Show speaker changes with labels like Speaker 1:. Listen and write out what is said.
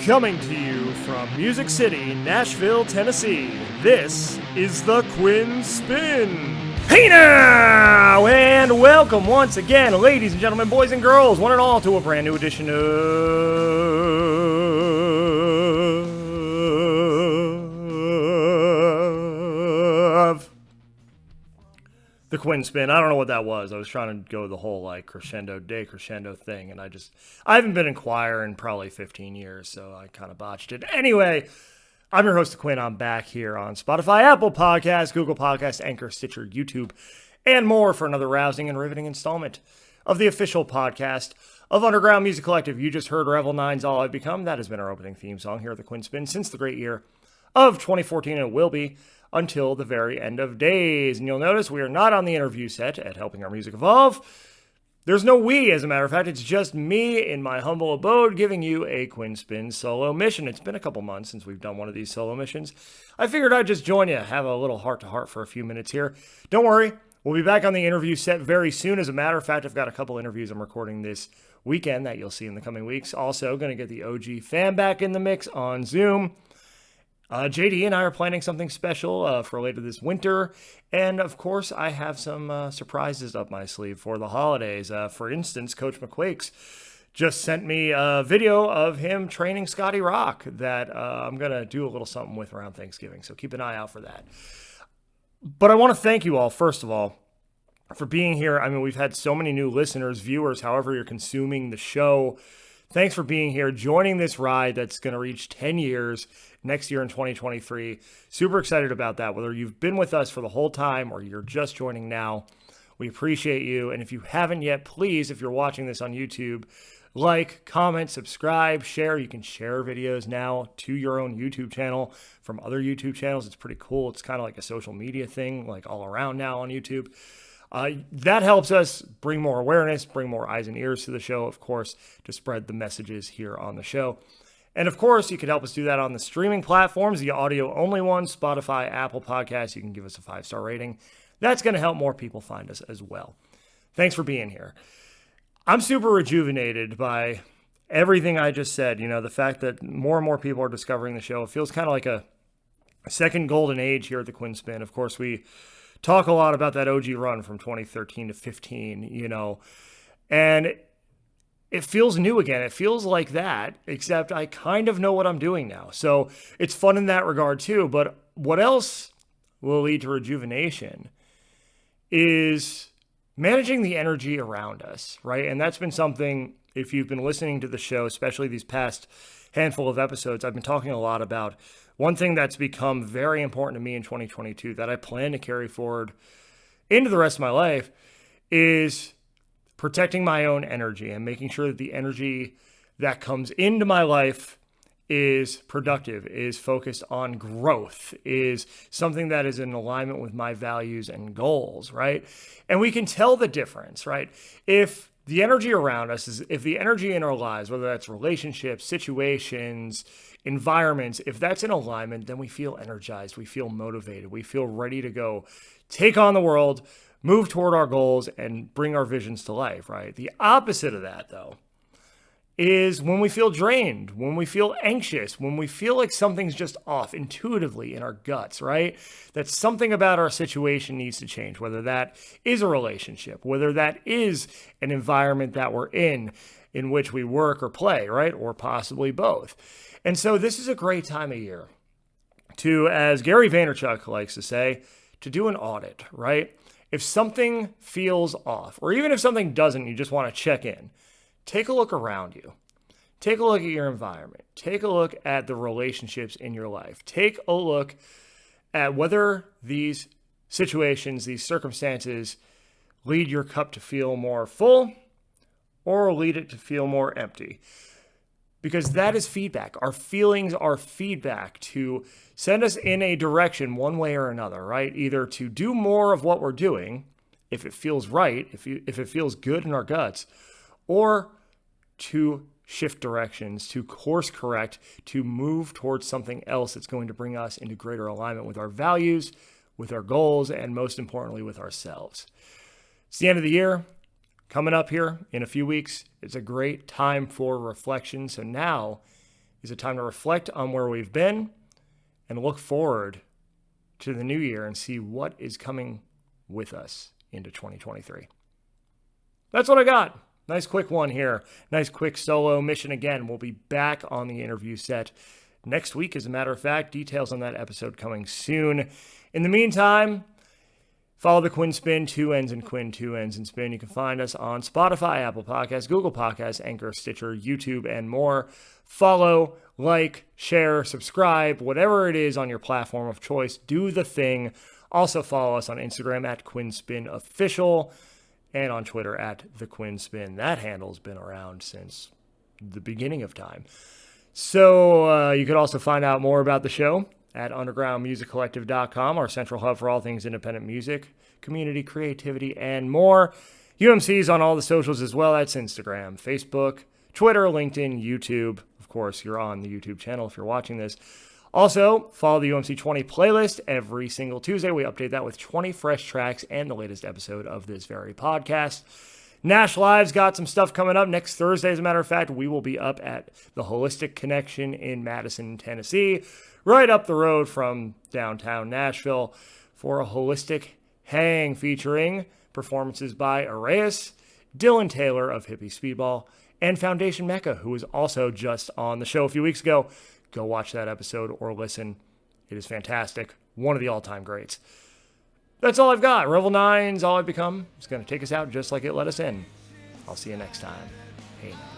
Speaker 1: Coming to you from Music City, Nashville, Tennessee, this is the Quinn Spinn. Hey now, and welcome once again, ladies and gentlemen, boys and girls, one and all, to a brand new edition of the Quinn Spinn. I don't know what that was. I was trying to go the whole crescendo thing, and I haven't been in choir in probably 15 years, so I kind of botched it. Anyway, I'm your host, Quinn. I'm back here on Spotify, Apple Podcasts, Google Podcasts, Anchor, Stitcher, YouTube, and more for another rousing and riveting installment of the official podcast of Underground Music Collective. You just heard Revel 9's All I've Become. That has been our opening theme song here at the Quinn Spinn since the great year of 2014, and it will be until the very end of days. And you'll notice we are not on the interview set at Helping Our Music Evolve. There's no we, as a matter of fact. It's just me in my humble abode giving you a Quinn Spinn solo mission. It's been a couple months since we've done one of these solo missions. I figured I'd just join you, have a little heart-to-heart for a few minutes here. Don't worry, we'll be back on the interview set very soon. As a matter of fact, I've got a couple interviews I'm recording this weekend that you'll see in the coming weeks. Also, going to get the OG fam back in the mix on Zoom. JD and I are planning something special for later this winter. And of course, I have some surprises up my sleeve for the holidays. For instance, Coach McQuakes just sent me a video of him training Scotty Rock that I'm going to do a little something with around Thanksgiving. So keep an eye out for that. But I want to thank you all, first of all, for being here. I mean, we've had so many new listeners, viewers, however you're consuming the show. Thanks for being here, joining this ride that's going to reach 10 years next year in 2023. Super excited about that. Whether you've been with us for the whole time or you're just joining now, we appreciate you. And if you haven't yet, please, if you're watching this on YouTube, like, comment, subscribe, share. You can share videos now to your own YouTube channel from other YouTube channels. It's pretty cool. It's kind of like a social media thing, like all around now on YouTube. That helps us bring more awareness, bring more eyes and ears to the show, of course, to spread the messages here on the show. And of course, you can help us do that on the streaming platforms, the audio-only ones, Spotify, Apple Podcasts. You can give us a 5-star rating. That's going to help more people find us as well. Thanks for being here. I'm super rejuvenated by everything I just said. You know, the fact that more and more people are discovering the show. It feels kind of like a second golden age here at the Quinn Spinn. Of course, we talk a lot about that OG run from 2013 to 15, you know, and it feels new again. It feels like that, except I kind of know what I'm doing now. So it's fun in that regard too. But what else will lead to rejuvenation is managing the energy around us, right? And that's been something, if you've been listening to the show, especially these past handful of episodes, I've been talking a lot about. One thing that's become very important to me in 2022 that I plan to carry forward into the rest of my life is protecting my own energy and making sure that the energy that comes into my life is productive, is focused on growth, is something that is in alignment with my values and goals, right? And we can tell the difference, right? If the energy around us if the energy in our lives, whether that's relationships, situations, environments, if that's in alignment, then we feel energized, we feel motivated, we feel ready to go take on the world, move toward our goals, and bring our visions to life, right? The opposite of that, though, is when we feel drained, when we feel anxious, when we feel like something's just off intuitively in our guts, right? That something about our situation needs to change, whether that is a relationship, whether that is an environment that we're in which we work or play, right? Or possibly both. And so this is a great time of year to, as Gary Vaynerchuk likes to say, to do an audit, right? If something feels off, or even if something doesn't, you just want to check in, take a look around you. Take a look at your environment. Take a look at the relationships in your life. Take a look at whether these situations, these circumstances lead your cup to feel more full or lead it to feel more empty. Because that is feedback. Our feelings are feedback to send us in a direction one way or another, right? Either to do more of what we're doing, if it feels right, if it feels good in our guts, or to shift directions, to course correct, to move towards something else that's going to bring us into greater alignment with our values, with our goals, and most importantly, with ourselves. It's the end of the year. Coming up here in a few weeks, it's a great time for reflection. So now is a time to reflect on where we've been and look forward to the new year and see what is coming with us into 2023. That's what I got. Nice quick one here. Nice quick solo mission again. We'll be back on the interview set next week, as a matter of fact. Details on that episode coming soon. In the meantime, follow the Quinn Spinn, 2 N's and Quinn, 2 N's and Spin. You can find us on Spotify, Apple Podcasts, Google Podcasts, Anchor, Stitcher, YouTube, and more. Follow, like, share, subscribe, whatever it is on your platform of choice. Do the thing. Also follow us on Instagram at Quinn Spinn Official and on Twitter at The Quinn Spinn. That handle's been around since the beginning of time. So you could also find out more about the show at undergroundmusiccollective.com, our central hub for all things independent music, community, creativity, and more. UMC's on all the socials as well. That's Instagram, Facebook, Twitter, LinkedIn, YouTube. Of course, you're on the YouTube channel if you're watching this. Also, follow the UMC 20 playlist every single Tuesday. We update that with 20 fresh tracks and the latest episode of this very podcast. Nash Live's got some stuff coming up next Thursday. As a matter of fact, we will be up at the Holistic Connection in Madison, Tennessee, right up the road from downtown Nashville, for a holistic hang featuring performances by Arias, Dylan Taylor of Hippie Speedball, and Foundation Mecca, who was also just on the show a few weeks ago. Go watch that episode or listen. It is fantastic. One of the all-time greats. That's all I've got. Revel 9's All I've Become. It's going to take us out just like it let us in. I'll see you next time. Hey, now.